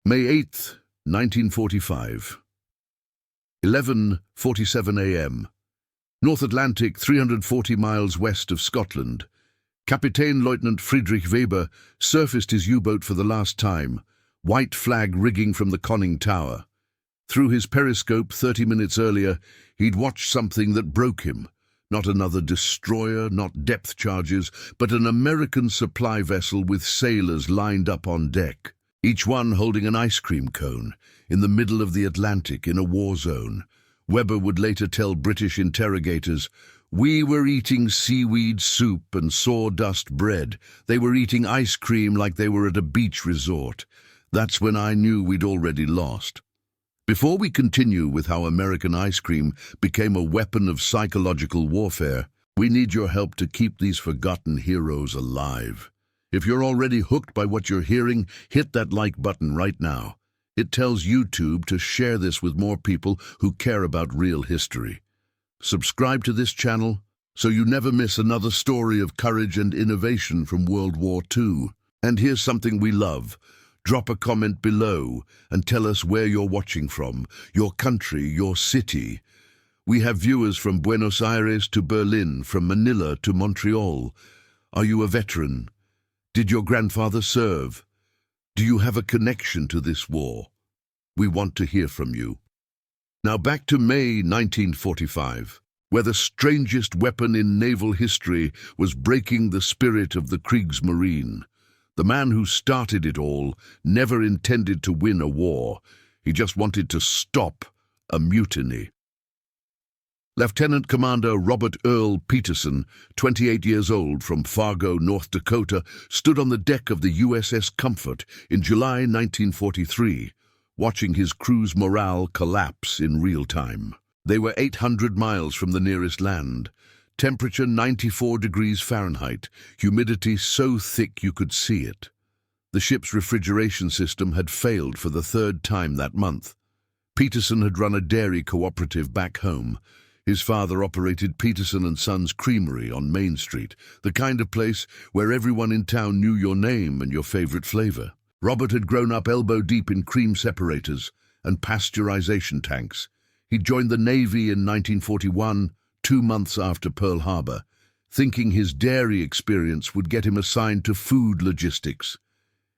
May 8th, 1945. 11:47 a.m. North Atlantic, 340 miles west of Scotland. Kapitän Lieutenant Friedrich Weber surfaced his U-boat for the last time, white flag rigging from the conning tower. Through his periscope 30 minutes earlier, he'd watched something that broke him. Not another destroyer, not depth charges, but an American supply vessel with sailors lined up on deck, each one holding an ice cream cone, in the middle of the Atlantic in a war zone. Weber would later tell British interrogators, "We were eating seaweed soup and sawdust bread. They were eating ice cream like they were at a beach resort. That's when I knew we'd already lost." Before we continue with how American ice cream became a weapon of psychological warfare, we need your help to keep these forgotten heroes alive. If you're already hooked by what you're hearing, hit that like button right now. It tells YouTube to share this with more people who care about real history. Subscribe to this channel so you never miss another story of courage and innovation from World War II. And here's something we love. Drop a comment below and tell us where you're watching from, your country, your city. We have viewers from Buenos Aires to Berlin, from Manila to Montreal. Are you a veteran? Did your grandfather serve? Do you have a connection to this war? We want to hear from you. Now back to May 1945, where the strangest weapon in naval history was breaking the spirit of the Kriegsmarine. The man who started it all never intended to win a war. He just wanted to stop a mutiny. Lieutenant Commander Robert Earl Peterson, 28 years old, from Fargo, North Dakota, stood on the deck of the USS Comfort in July 1943, watching his crew's morale collapse in real time. They were 800 miles from the nearest land. Temperature 94 degrees Fahrenheit, humidity so thick you could see it. The ship's refrigeration system had failed for the third time that month. Peterson had run a dairy cooperative back home. His father operated Peterson and Sons Creamery on Main Street, the kind of place where everyone in town knew your name and your favorite flavor. Robert had grown up elbow-deep in cream separators and pasteurization tanks. He joined the Navy in 1941, 2 months after Pearl Harbor, thinking his dairy experience would get him assigned to food logistics.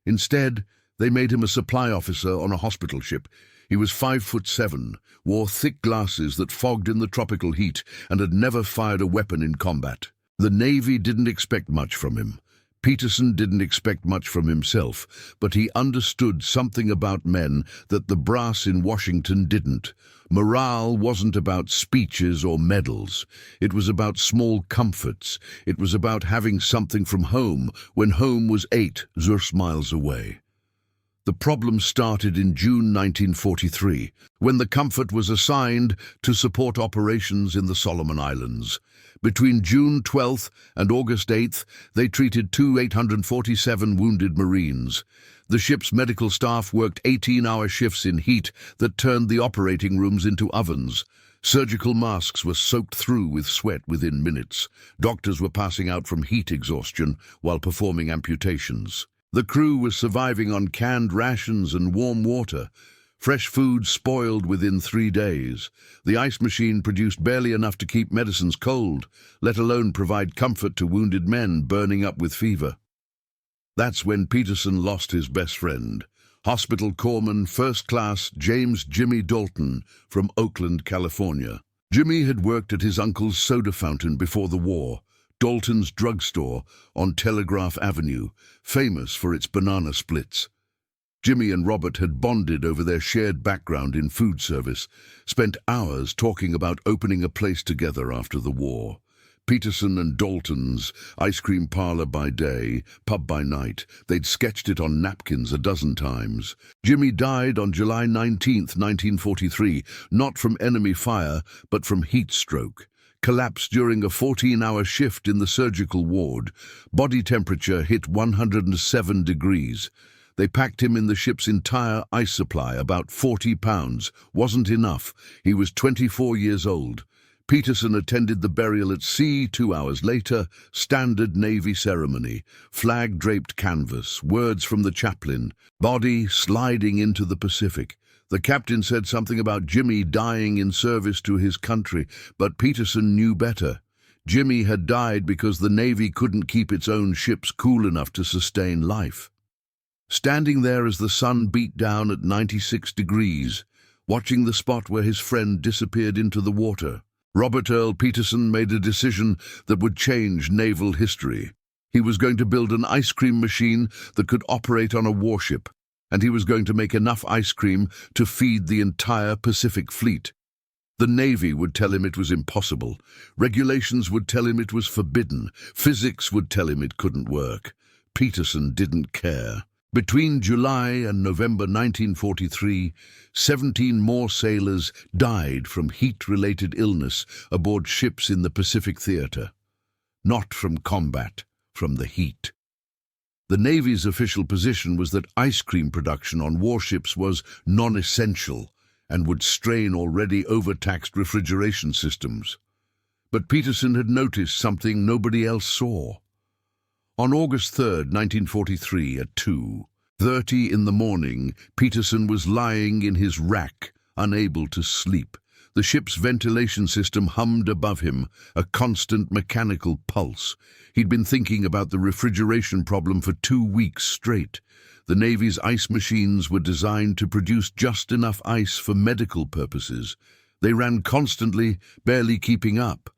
Instead, they made him a supply officer on a hospital ship. He was 5'7", wore thick glasses that fogged in the tropical heat, and had never fired a weapon in combat. The Navy didn't expect much from him. Peterson didn't expect much from himself, but he understood something about men that the brass in Washington didn't. Morale wasn't about speeches or medals. It was about small comforts. It was about having something from home when home was 8 Zurich miles away. The problem started in June 1943, when the Comfort was assigned to support operations in the Solomon Islands. Between June 12th and August 8th, they treated 2 847 wounded Marines. The ship's medical staff worked 18-hour shifts in heat that turned the operating rooms into ovens. Surgical masks were soaked through with sweat within minutes. Doctors were passing out from heat exhaustion while performing amputations. The crew was surviving on canned rations and warm water. Fresh food spoiled within 3 days. The ice machine produced barely enough to keep medicines cold, let alone provide comfort to wounded men burning up with fever. That's when Peterson lost his best friend, Hospital Corpsman First Class James Jimmy Dalton from Oakland, California. Jimmy had worked at his uncle's soda fountain before the war, Dalton's drugstore on Telegraph Avenue, famous for its banana splits. Jimmy and Robert had bonded over their shared background in food service, spent hours talking about opening a place together after the war. Peterson and Dalton's ice cream parlor by day, pub by night. They'd sketched it on napkins a dozen times. Jimmy died on July 19th, 1943, not from enemy fire, but from heat stroke. Collapsed during a 14-hour shift in the surgical ward. Body temperature hit 107 degrees. They packed him in the ship's entire ice supply, about 40 pounds. Wasn't enough. He was 24 years old. Peterson attended the burial at sea 2 hours later, standard Navy ceremony, flag-draped canvas, words from the chaplain, body sliding into the Pacific. The captain said something about Jimmy dying in service to his country, but Peterson knew better. Jimmy had died because the Navy couldn't keep its own ships cool enough to sustain life. Standing there as the sun beat down at 96 degrees, watching the spot where his friend disappeared into the water, Robert Earl Peterson made a decision that would change naval history. He was going to build an ice cream machine that could operate on a warship, and he was going to make enough ice cream to feed the entire Pacific Fleet. The Navy would tell him it was impossible. Regulations would tell him it was forbidden. Physics would tell him it couldn't work. Peterson didn't care. Between July and November 1943, 17 more sailors died from heat-related illness aboard ships in the Pacific Theater. Not from combat, from the heat. The Navy's official position was that ice cream production on warships was non-essential and would strain already overtaxed refrigeration systems. But Peterson had noticed something nobody else saw. On August 3, 1943, at 2:30 in the morning, Peterson was lying in his rack, unable to sleep. The ship's ventilation system hummed above him, a constant mechanical pulse. He'd been thinking about the refrigeration problem for 2 weeks straight. The Navy's ice machines were designed to produce just enough ice for medical purposes. They ran constantly, barely keeping up.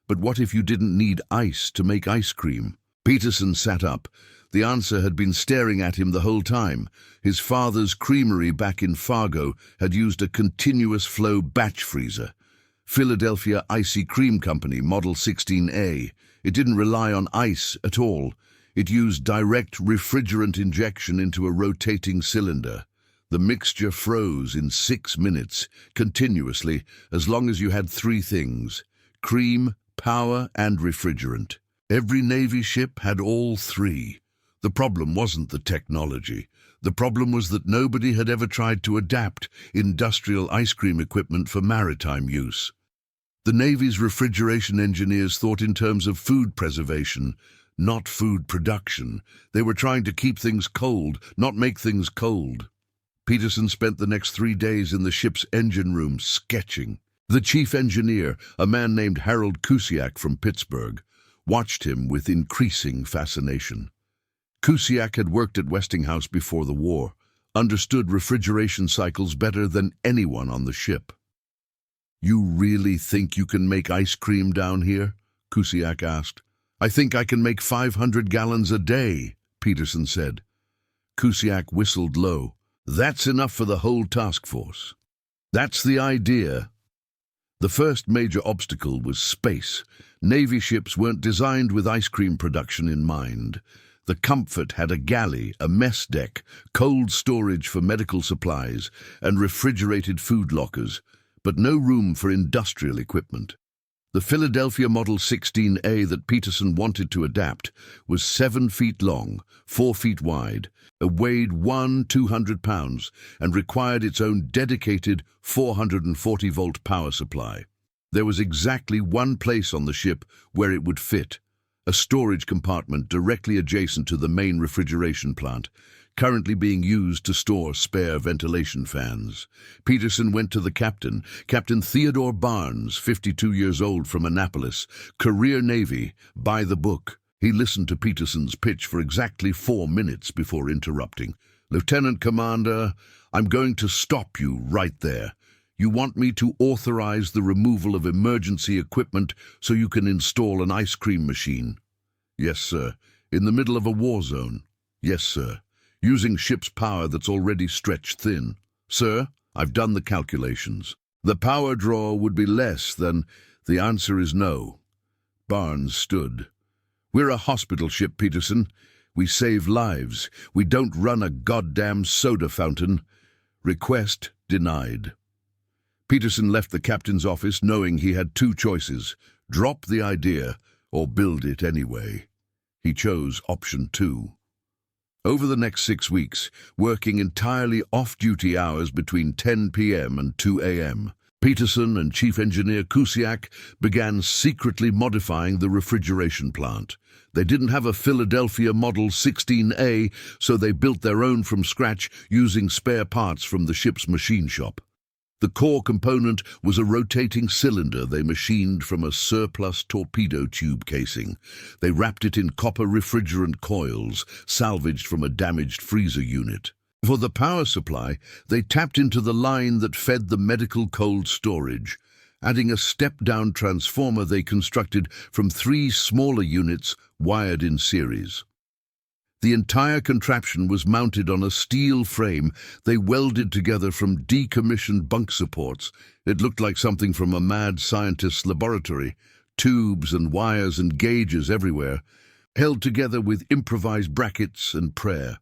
But what if you didn't need ice to make ice cream? Peterson sat up. The answer had been staring at him the whole time. His father's creamery back in Fargo had used a continuous flow batch freezer. Philadelphia Icy Cream Company, Model 16A. It didn't rely on ice at all. It used direct refrigerant injection into a rotating cylinder. The mixture froze in 6 minutes, continuously, as long as you had 3 things: cream, power, and refrigerant. Every Navy ship had all 3. The problem wasn't the technology. The problem was that nobody had ever tried to adapt industrial ice cream equipment for maritime use. The Navy's refrigeration engineers thought in terms of food preservation, not food production. They were trying to keep things cold, not make things cold. Peterson spent the next 3 days in the ship's engine room sketching. The chief engineer, a man named Harold Kusiak from Pittsburgh, watched him with increasing fascination. Kusiak had worked at Westinghouse before the war, understood refrigeration cycles better than anyone on the ship. "You really think you can make ice cream down here?" Kusiak asked. "I think I can make 500 gallons a day," Peterson said. Kusiak whistled low. "That's enough for the whole task force." "That's the idea." The first major obstacle was space. Navy ships weren't designed with ice cream production in mind. The Comfort had a galley, a mess deck, cold storage for medical supplies, and refrigerated food lockers, but no room for industrial equipment. The Philadelphia Model 16A that Peterson wanted to adapt was 7 feet long, 4 feet wide, weighed 200 pounds, and required its own dedicated 440-volt power supply. There was exactly one place on the ship where it would fit: a storage compartment directly adjacent to the main refrigeration plant, currently being used to store spare ventilation fans. Peterson went to the captain, Captain Theodore Barnes, 52 years old, from Annapolis, career Navy, by the book. He listened to Peterson's pitch for exactly 4 minutes before interrupting. "Lieutenant Commander, I'm going to stop you right there. You want me to authorize the removal of emergency equipment so you can install an ice cream machine?" "Yes, sir." "In the middle of a war zone?" "Yes, sir." "Using ship's power that's already stretched thin?" "Sir, I've done the calculations. The power draw would be less than—" "The answer is no." Barnes stood. "We're a hospital ship, Peterson. We save lives. We don't run a goddamn soda fountain." Request denied. Peterson left the captain's office knowing he had 2 choices: drop the idea or build it anyway. He chose option 2. Over the next 6 weeks, working entirely off-duty hours between 10 p.m. and 2 a.m., Peterson and Chief Engineer Kusiak began secretly modifying the refrigeration plant. They didn't have a Philadelphia Model 16A, so they built their own from scratch using spare parts from the ship's machine shop. The core component was a rotating cylinder they machined from a surplus torpedo tube casing. They wrapped it in copper refrigerant coils, salvaged from a damaged freezer unit. For the power supply, they tapped into the line that fed the medical cold storage, adding a step-down transformer they constructed from 3 smaller units wired in series. The entire contraption was mounted on a steel frame they welded together from decommissioned bunk supports. It looked like something from a mad scientist's laboratory, tubes and wires and gauges everywhere, held together with improvised brackets and prayer.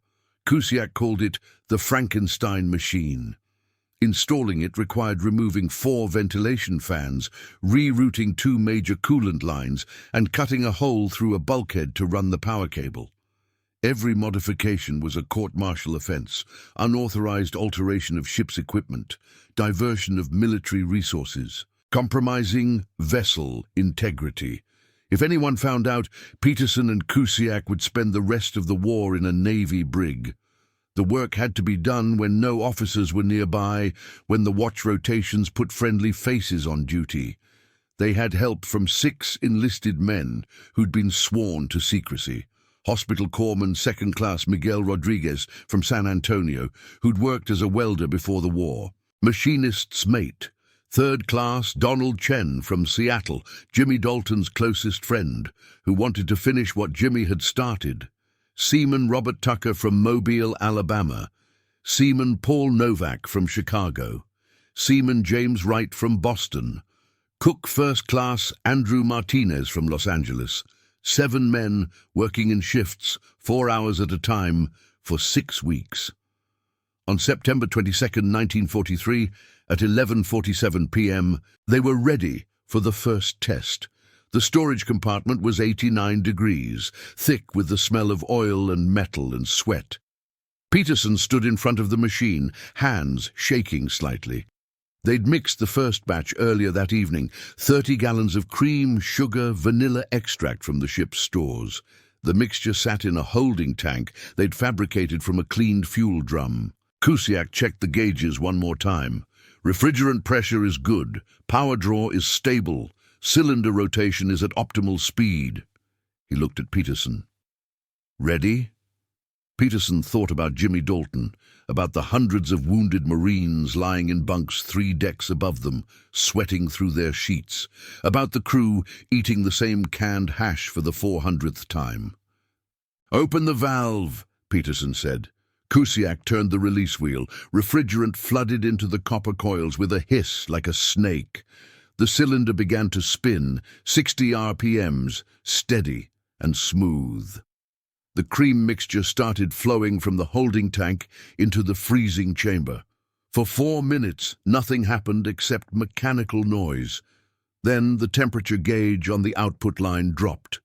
Kusiak called it the Frankenstein machine. Installing it required removing 4 ventilation fans, rerouting 2 major coolant lines, and cutting a hole through a bulkhead to run the power cable. Every modification was a court-martial offense, unauthorized alteration of ship's equipment, diversion of military resources, compromising vessel integrity. If anyone found out, Peterson and Kusiak would spend the rest of the war in a Navy brig. The work had to be done when no officers were nearby, when the watch rotations put friendly faces on duty. They had help from 6 enlisted men who'd been sworn to secrecy. Hospital Corpsman Second Class Miguel Rodriguez from San Antonio, who'd worked as a welder before the war. Machinist's mate, Third Class Donald Chen from Seattle, Jimmy Dalton's closest friend, who wanted to finish what Jimmy had started. Seaman Robert Tucker from Mobile, Alabama. Seaman Paul Novak from Chicago. Seaman James Wright from Boston. Cook First Class Andrew Martinez from Los Angeles. 7 men working in shifts, 4 hours at a time, for 6 weeks. On September 22, 1943, at 11:47 p.m., they were ready for the first test. The storage compartment was 89 degrees, thick with the smell of oil and metal and sweat. Peterson stood in front of the machine, hands shaking slightly. They'd mixed the first batch earlier that evening, 30 gallons of cream, sugar, vanilla extract from the ship's stores. The mixture sat in a holding tank they'd fabricated from a cleaned fuel drum. Kusiak checked the gauges one more time. Refrigerant pressure is good, power draw is stable, cylinder rotation is at optimal speed. He looked at Peterson. Ready? Peterson thought about Jimmy Dalton, about the hundreds of wounded Marines lying in bunks 3 decks above them, sweating through their sheets, about the crew eating the same canned hash for the 400th time. "Open the valve," Peterson said. Kusiak turned the release wheel. Refrigerant flooded into the copper coils with a hiss like a snake. The cylinder began to spin, 60 RPMs, steady and smooth. The cream mixture started flowing from the holding tank into the freezing chamber. For 4 minutes, nothing happened except mechanical noise. Then the temperature gauge on the output line dropped.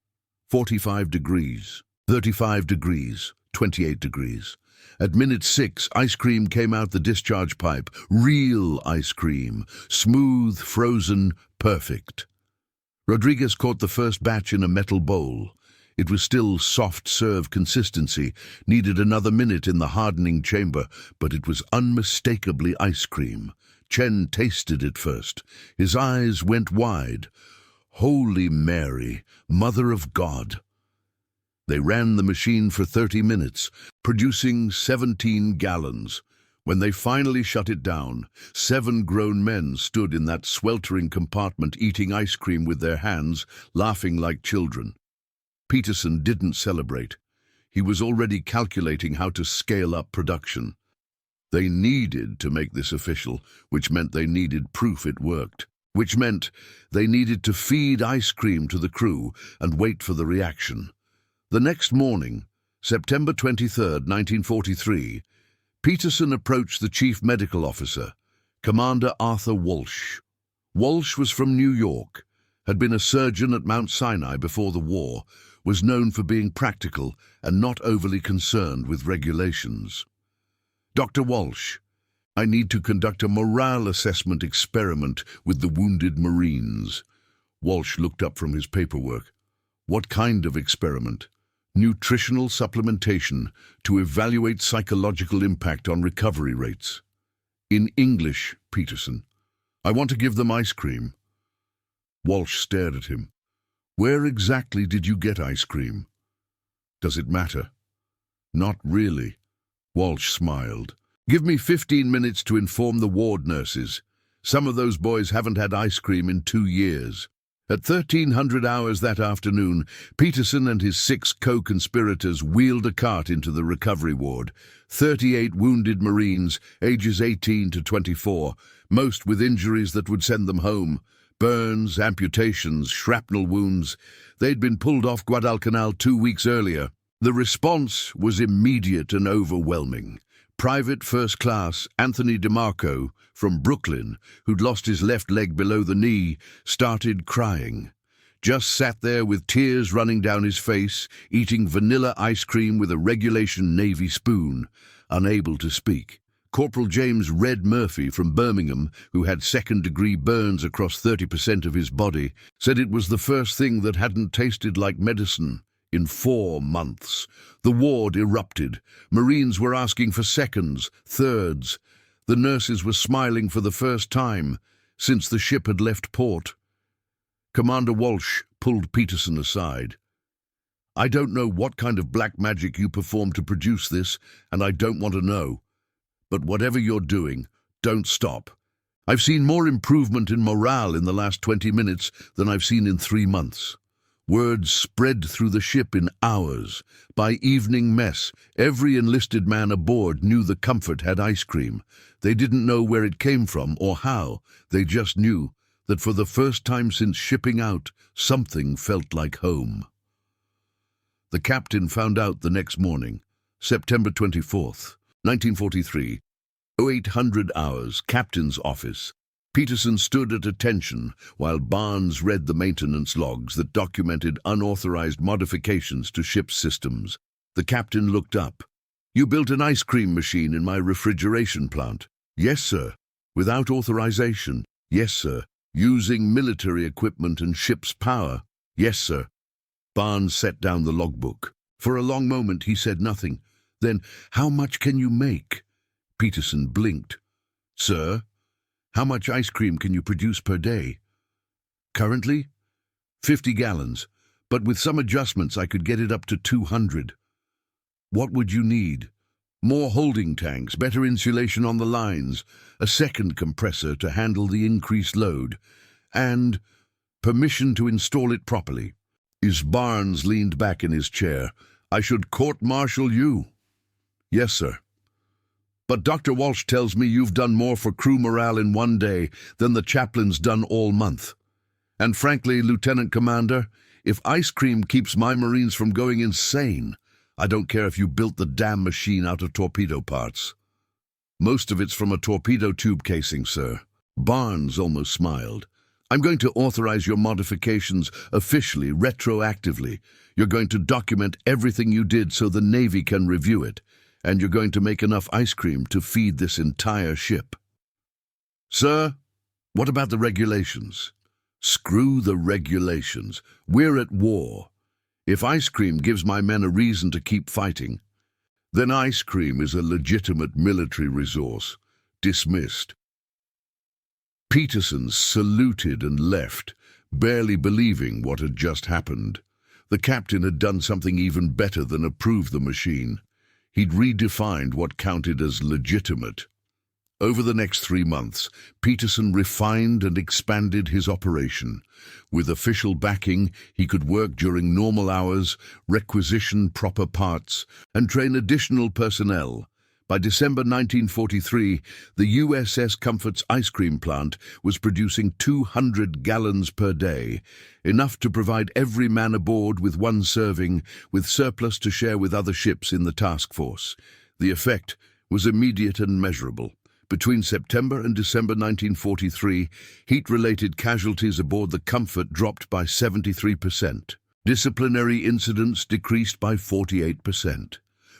45 degrees, 35 degrees, 28 degrees. At minute 6, ice cream came out the discharge pipe. Real ice cream. Smooth, frozen, perfect. Rodriguez caught the first batch in a metal bowl. It was still soft serve consistency, needed another minute in the hardening chamber, but it was unmistakably ice cream. Chen tasted it first. His eyes went wide. Holy Mary, Mother of God. They ran the machine for 30 minutes, producing 17 gallons. When they finally shut it down, 7 grown men stood in that sweltering compartment eating ice cream with their hands, laughing like children. Peterson didn't celebrate. He was already calculating how to scale up production. They needed to make this official, which meant they needed proof it worked, which meant they needed to feed ice cream to the crew and wait for the reaction. The next morning, September 23, 1943, Peterson approached the chief medical officer, Commander Arthur Walsh. Walsh was from New York, had been a surgeon at Mount Sinai before the war, was known for being practical and not overly concerned with regulations. "Dr. Walsh, I need to conduct a morale assessment experiment with the wounded Marines. Walsh looked up from his paperwork. What kind of experiment? Nutritional supplementation to evaluate psychological impact on recovery rates. In English, Peterson. I want to give them ice cream. Walsh stared at him. Where exactly did you get ice cream? Does it matter? Not really. Walsh smiled. Give me 15 minutes to inform the ward nurses. Some of those boys haven't had ice cream in 2 years. At 1300 hours that afternoon, Peterson and his 6 co-conspirators wheeled a cart into the recovery ward. 38 wounded Marines, ages 18 to 24, most with injuries that would send them home. Burns, amputations, shrapnel wounds. They'd been pulled off Guadalcanal 2 weeks earlier. The response was immediate and overwhelming. Private First Class Anthony DeMarco from Brooklyn, who'd lost his left leg below the knee, started crying. Just sat there with tears running down his face, eating vanilla ice cream with a regulation Navy spoon, unable to speak. Corporal James Red Murphy from Birmingham, who had second-degree burns across 30% of his body, said it was the first thing that hadn't tasted like medicine in 4 months. The ward erupted. Marines were asking for seconds, thirds. The nurses were smiling for the first time since the ship had left port. Commander Walsh pulled Peterson aside. I don't know what kind of black magic you performed to produce this, and I don't want to know. But whatever you're doing, don't stop. I've seen more improvement in morale in the last 20 minutes than I've seen in 3 months. Word spread through the ship in hours. By evening mess, every enlisted man aboard knew the Comfort had ice cream. They didn't know where it came from or how. They just knew that for the first time since shipping out, something felt like home. The captain found out the next morning, September 24th, 1943, 0800 hours, captain's office. Peterson stood at attention while Barnes read the maintenance logs that documented unauthorized modifications to ship's systems. The captain looked up. You built an ice cream machine in my refrigeration plant. Yes, sir. Without authorization. Yes, sir. Using military equipment and ship's power. Yes, sir. Barnes set down the logbook. For a long moment he said nothing. Then, how much can you make? Peterson blinked. Sir? How much ice cream can you produce per day? Currently? 50 gallons, but with some adjustments I could get it up to 200. What would you need? More holding tanks, better insulation on the lines, a second compressor to handle the increased load, and permission to install it properly. Barnes leaned back in his chair. I should court-martial you. Yes, sir. But Dr. Walsh tells me you've done more for crew morale in 1 day than the chaplain's done all month. And frankly, Lieutenant Commander, if ice cream keeps my Marines from going insane, I don't care if you built the damn machine out of torpedo parts. Most of it's from a torpedo tube casing, sir. Barnes almost smiled. I'm going to authorize your modifications officially, retroactively. You're going to document everything you did so the Navy can review it. And you're going to make enough ice cream to feed this entire ship. Sir, what about the regulations? Screw the regulations. We're at war. If ice cream gives my men a reason to keep fighting, then ice cream is a legitimate military resource. Dismissed. Peterson saluted and left, barely believing what had just happened. The captain had done something even better than approve the machine. He'd redefined what counted as legitimate. Over the next 3 months, Peterson refined and expanded his operation. With official backing, he could work during normal hours, requisition proper parts, and train additional personnel. By December 1943, the USS Comfort's ice cream plant was producing 200 gallons per day, enough to provide every man aboard with 1 serving, with surplus to share with other ships in the task force. The effect was immediate and measurable. Between September and December 1943, heat-related casualties aboard the Comfort dropped by 73%. Disciplinary incidents decreased by 48%.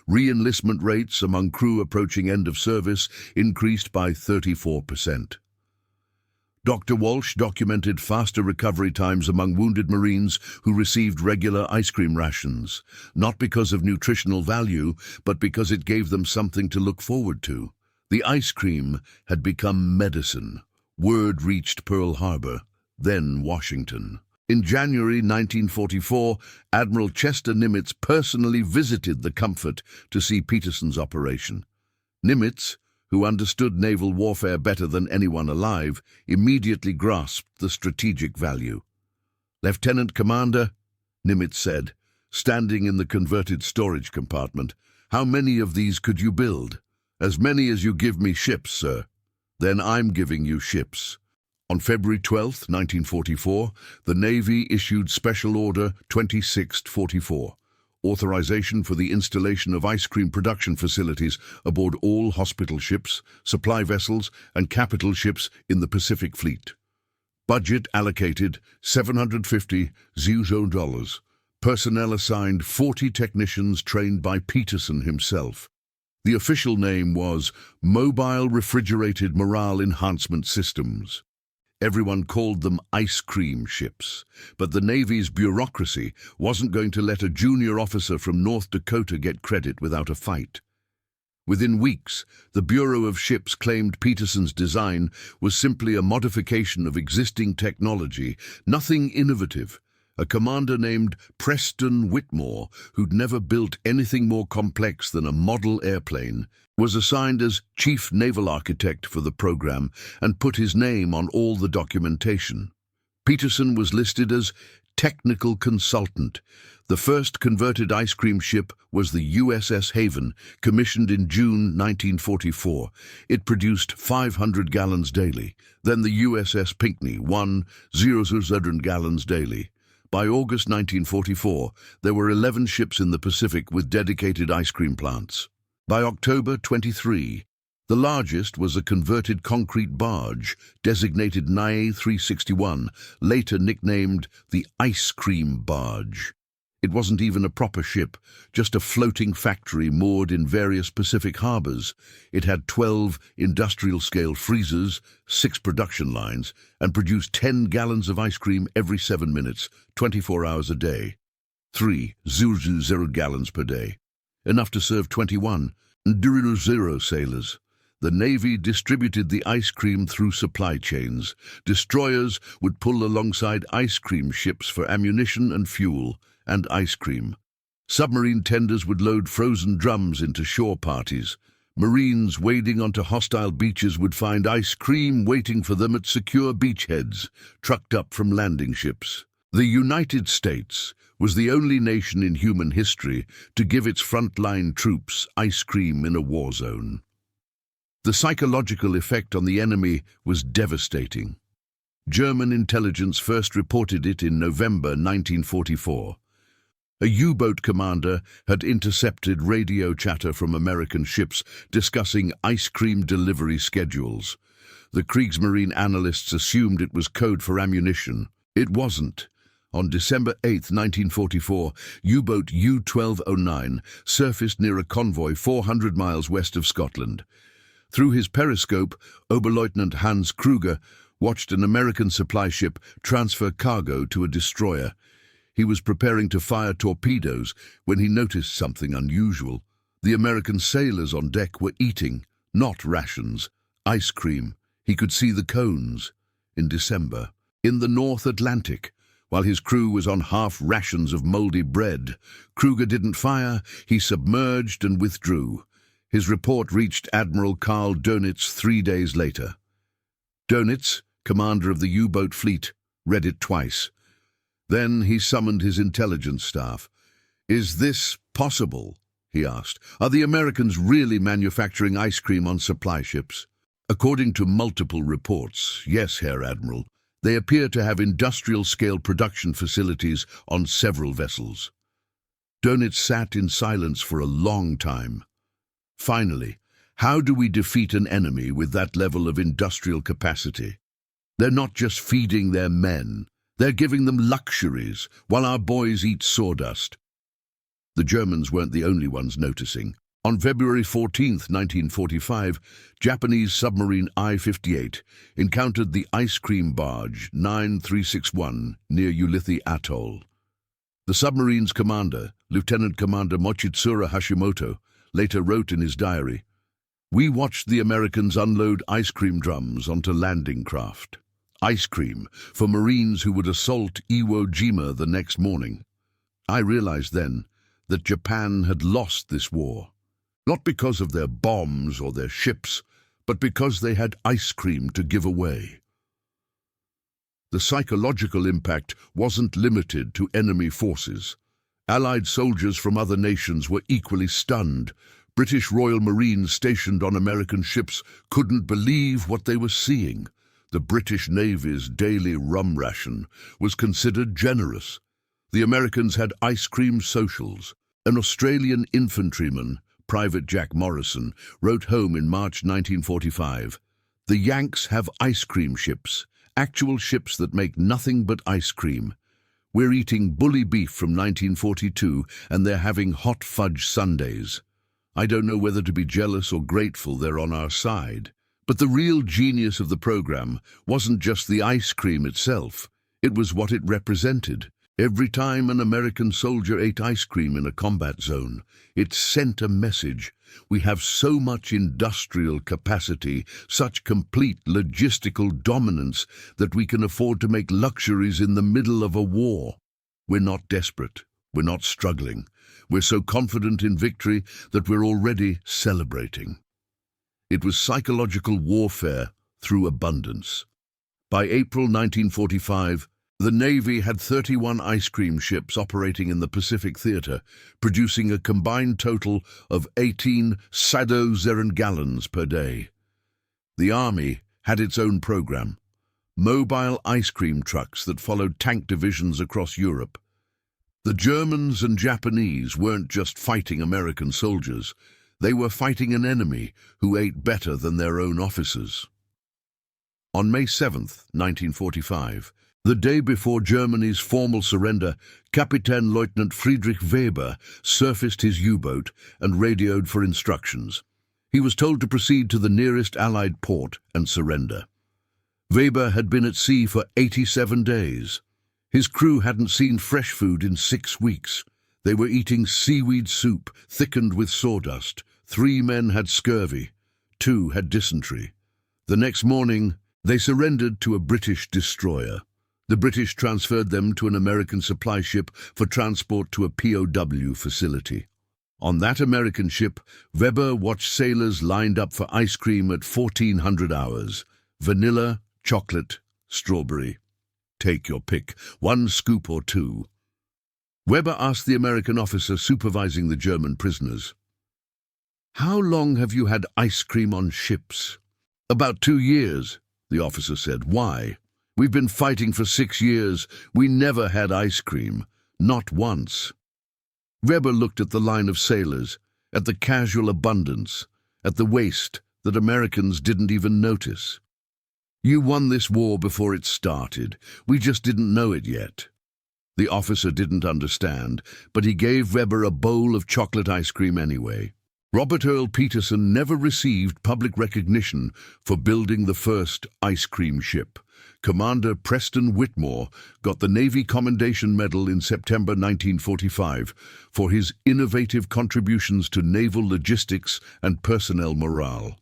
Re-enlistment rates among crew approaching end of service increased by 34%. Dr. Walsh documented faster recovery times among wounded Marines who received regular ice cream rations, not because of nutritional value, but because it gave them something to look forward to. The ice cream had become medicine. Word reached Pearl Harbor, then Washington. In January 1944, Admiral Chester Nimitz personally visited the Comfort to see Peterson's operation. Nimitz, who understood naval warfare better than anyone alive, immediately grasped the strategic value. "Lieutenant Commander," Nimitz said, standing in the converted storage compartment, "how many of these could you build?" "As many as you give me ships, sir." "Then I'm giving you ships." On February 12, 1944, the Navy issued Special Order 2644, authorization for the installation of ice cream production facilities aboard all hospital ships, supply vessels, and capital ships in the Pacific Fleet. Budget allocated $750,000. Personnel assigned 40 technicians trained by Peterson himself. The official name was Mobile Refrigerated Morale Enhancement Systems. Everyone called them ice cream ships, but the Navy's bureaucracy wasn't going to let a junior officer from North Dakota get credit without a fight. Within weeks, the Bureau of Ships claimed Peterson's design was simply a modification of existing technology, nothing innovative. A commander named Preston Whitmore, who'd never built anything more complex than a model airplane, was assigned as chief naval architect for the program and put his name on all the documentation. Peterson was listed as technical consultant. The first converted ice cream ship was the USS Haven, commissioned in June 1944. It produced 500 gallons daily. Then the USS Pinckney, 1,000 gallons daily. By August 1944, there were 11 ships in the Pacific with dedicated ice cream plants. By October 23, the largest was a converted concrete barge, designated NIA 361, later nicknamed the Ice Cream Barge. It wasn't even a proper ship, just a floating factory moored in various Pacific harbors. It had 12 industrial-scale freezers, 6 production lines, and produced 10 gallons of ice cream every 7 minutes, 24 hours a day. 3,000 gallons per day. Enough to serve 21 0 sailors. The Navy distributed the ice cream through supply chains. Destroyers would pull alongside ice cream ships for ammunition and fuel, and ice cream. Submarine tenders would load frozen drums into shore parties. Marines wading onto hostile beaches would find ice cream waiting for them at secure beachheads, trucked up from landing ships. The United States was the only nation in human history to give its frontline troops ice cream in a war zone. The psychological effect on the enemy was devastating. German intelligence first reported it in November 1944. A U-boat commander had intercepted radio chatter from American ships discussing ice cream delivery schedules. The Kriegsmarine analysts assumed it was code for ammunition. It wasn't. On December 8, 1944, U-boat U-1209 surfaced near a convoy 400 miles west of Scotland. Through his periscope, Oberleutnant Hans Kruger watched an American supply ship transfer cargo to a destroyer. He was preparing to fire torpedoes when he noticed something unusual. The American sailors on deck were eating, not rations, ice cream. He could see the cones. In December, in the North Atlantic, while his crew was on half rations of moldy bread, Kruger didn't fire, he submerged and withdrew. His report reached Admiral Karl Dönitz 3 days later. Dönitz, commander of the U-boat fleet, read it twice. Then he summoned his intelligence staff. "Is this possible?" he asked. "Are the Americans really manufacturing ice cream on supply ships?" "According to multiple reports, yes, Herr Admiral. They appear to have industrial-scale production facilities on several vessels." Dönitz sat in silence for a long time. Finally, how do we defeat an enemy with that level of industrial capacity? They're not just feeding their men. They're giving them luxuries while our boys eat sawdust. The Germans weren't the only ones noticing. On February 14, 1945, Japanese submarine I-58 encountered the ice cream barge 9361 near Ulithi Atoll. The submarine's commander, Lieutenant Commander Mochitsura Hashimoto, later wrote in his diary, "We watched the Americans unload ice cream drums onto landing craft. Ice cream for Marines who would assault Iwo Jima the next morning. I realized then that Japan had lost this war, not because of their bombs or their ships, but because they had ice cream to give away." The psychological impact wasn't limited to enemy forces. Allied soldiers from other nations were equally stunned. British Royal Marines stationed on American ships couldn't believe what they were seeing. The British Navy's daily rum ration was considered generous. The Americans had ice cream socials. An Australian infantryman, Private Jack Morrison, wrote home in March 1945, "The Yanks have ice cream ships, actual ships that make nothing but ice cream. We're eating bully beef from 1942 and they're having hot fudge sundaes. I don't know whether to be jealous or grateful they're on our side." But the real genius of the program wasn't just the ice cream itself, it was what it represented. Every time an American soldier ate ice cream in a combat zone, it sent a message. We have so much industrial capacity, such complete logistical dominance, that we can afford to make luxuries in the middle of a war. We're not desperate. We're not struggling. We're so confident in victory that we're already celebrating. It was psychological warfare through abundance. By April 1945, the Navy had 31 ice cream ships operating in the Pacific Theater, producing a combined total of 18 Sado-Zeren gallons per day. The Army had its own program, mobile ice cream trucks that followed tank divisions across Europe. The Germans and Japanese weren't just fighting American soldiers, they were fighting an enemy who ate better than their own officers. On May 7, 1945, the day before Germany's formal surrender, Kapitän Leutnant Friedrich Weber surfaced his U-boat and radioed for instructions. He was told to proceed to the nearest Allied port and surrender. Weber had been at sea for 87 days. His crew hadn't seen fresh food in 6 weeks. They were eating seaweed soup thickened with sawdust. 3 men had scurvy. 2 had dysentery. The next morning, they surrendered to a British destroyer. The British transferred them to an American supply ship for transport to a POW facility. On that American ship, Weber watched sailors lined up for ice cream at 1400 hours. Vanilla, chocolate, strawberry. Take your pick, 1 scoop or 2. Weber asked the American officer supervising the German prisoners, "How long have you had ice cream on ships?" "About 2 years, the officer said. "Why?" "We've been fighting for 6 years. We never had ice cream. Not once." Weber looked at the line of sailors, at the casual abundance, at the waste that Americans didn't even notice. "You won this war before it started. We just didn't know it yet." The officer didn't understand, but he gave Weber a bowl of chocolate ice cream anyway. Robert Earl Peterson never received public recognition for building the first ice cream ship. Commander Preston Whitmore got the Navy Commendation Medal in September 1945 for his innovative contributions to naval logistics and personnel morale.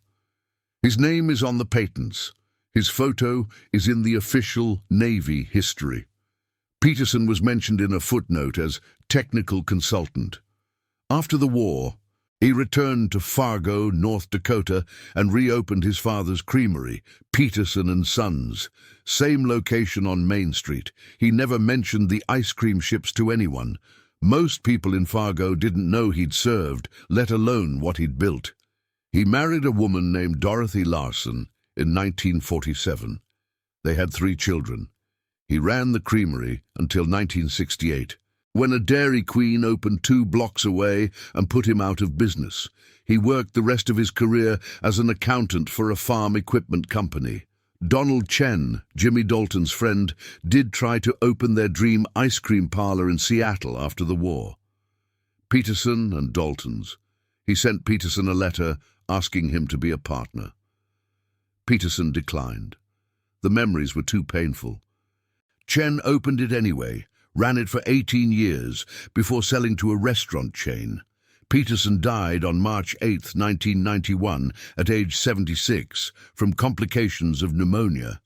His name is on the patents. His photo is in the official Navy history. Peterson was mentioned in a footnote as technical consultant. After the war, he returned to Fargo, North Dakota, and reopened his father's creamery, Peterson and Sons, same location on Main Street. He never mentioned the ice cream ships to anyone. Most people in Fargo didn't know he'd served, let alone what he'd built. He married a woman named Dorothy Larson in 1947. They had 3 children. He ran the creamery until 1968. When a Dairy Queen opened 2 blocks away and put him out of business. He worked the rest of his career as an accountant for a farm equipment company. Donald Chen, Jimmy Dalton's friend, did try to open their dream ice cream parlor in Seattle after the war. Peterson and Dalton's. He sent Peterson a letter asking him to be a partner. Peterson declined. The memories were too painful. Chen opened it anyway, ran it for 18 years before selling to a restaurant chain. Peterson died on March 8, 1991, at age 76, from complications of pneumonia.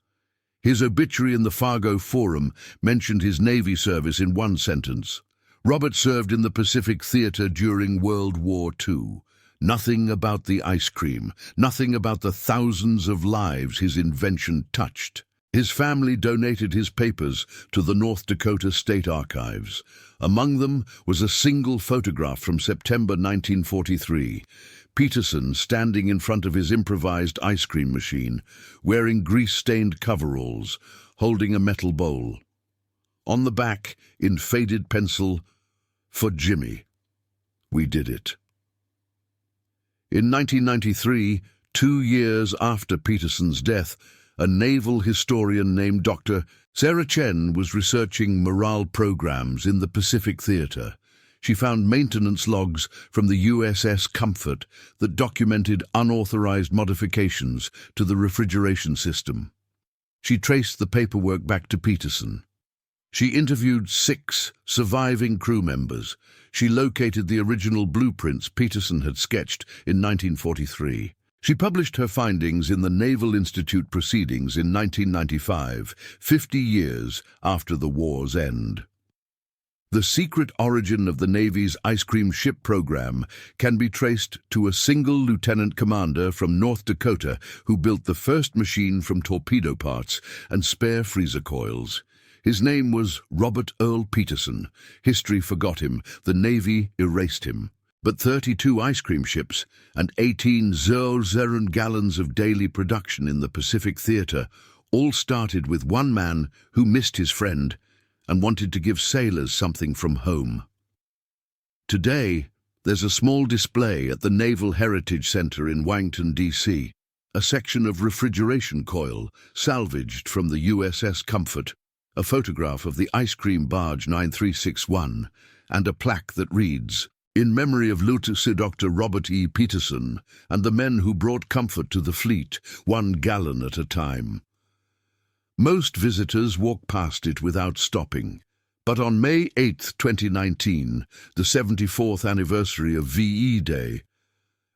His obituary in the Fargo Forum mentioned his Navy service in one sentence. Robert served in the Pacific Theater during World War II. Nothing about the ice cream, nothing about the thousands of lives his invention touched. His family donated his papers to the North Dakota State Archives. Among them was a single photograph from September 1943. Peterson standing in front of his improvised ice cream machine, wearing grease-stained coveralls, holding a metal bowl. On the back, in faded pencil, "For Jimmy. We did it." In 1993, 2 years after Peterson's death, a naval historian named Dr. Sarah Chen was researching morale programs in the Pacific Theater. She found maintenance logs from the USS Comfort that documented unauthorized modifications to the refrigeration system. She traced the paperwork back to Peterson. She interviewed 6 surviving crew members. She located the original blueprints Peterson had sketched in 1943. She published her findings in the Naval Institute Proceedings in 1995, 50 years after the war's end. The secret origin of the Navy's ice cream ship program can be traced to a single lieutenant commander from North Dakota who built the first machine from torpedo parts and spare freezer coils. His name was Robert Earl Peterson. History forgot him, the Navy erased him. But 32 ice cream ships and 18,000 gallons of daily production in the Pacific Theater all started with one man who missed his friend and wanted to give sailors something from home. Today, there's a small display at the Naval Heritage Center in Washington, D.C., a section of refrigeration coil salvaged from the USS Comfort, a photograph of the ice cream barge 9361, and a plaque that reads, "In memory of Lieutenant Dr. Robert E. Peterson and the men who brought comfort to the fleet, 1 gallon at a time." Most visitors walk past it without stopping. But on May 8, 2019, the 74th anniversary of VE Day,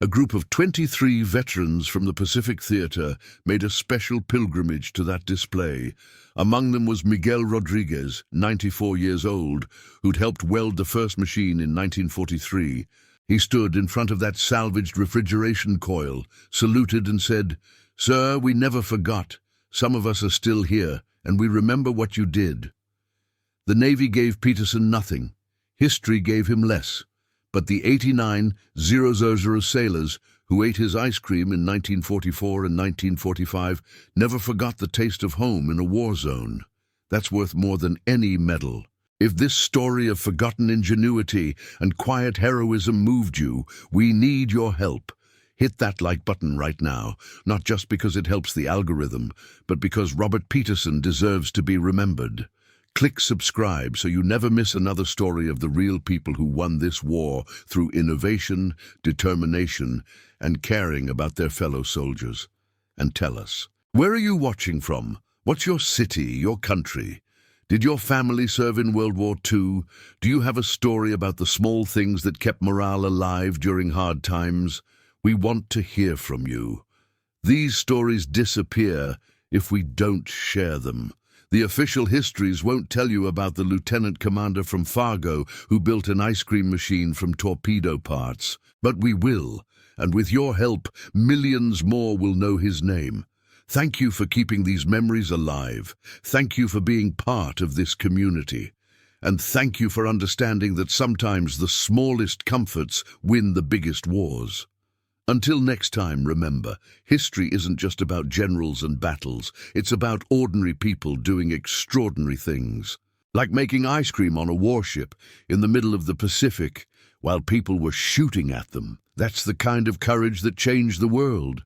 a group of 23 veterans from the Pacific Theater made a special pilgrimage to that display. Among them was Miguel Rodriguez, 94 years old, who'd helped weld the first machine in 1943. He stood in front of that salvaged refrigeration coil, saluted and said, "Sir, we never forgot. Some of us are still here, and we remember what you did." The Navy gave Peterson nothing. History gave him less. But the 89,000 sailors who ate his ice cream in 1944 and 1945 never forgot the taste of home in a war zone. That's worth more than any medal. If this story of forgotten ingenuity and quiet heroism moved you, we need your help. Hit that like button right now, not just because it helps the algorithm, but because Robert Peterson deserves to be remembered. Click subscribe so you never miss another story of the real people who won this war through innovation, determination, and caring about their fellow soldiers. And tell us, where are you watching from? What's your city, your country? Did your family serve in World War II? Do you have a story about the small things that kept morale alive during hard times? We want to hear from you. These stories disappear if we don't share them. The official histories won't tell you about the lieutenant commander from Fargo who built an ice cream machine from torpedo parts. But we will, and with your help, millions more will know his name. Thank you for keeping these memories alive. Thank you for being part of this community. And thank you for understanding that sometimes the smallest comforts win the biggest wars. Until next time, remember, history isn't just about generals and battles. It's about ordinary people doing extraordinary things. Like making ice cream on a warship in the middle of the Pacific while people were shooting at them. That's the kind of courage that changed the world.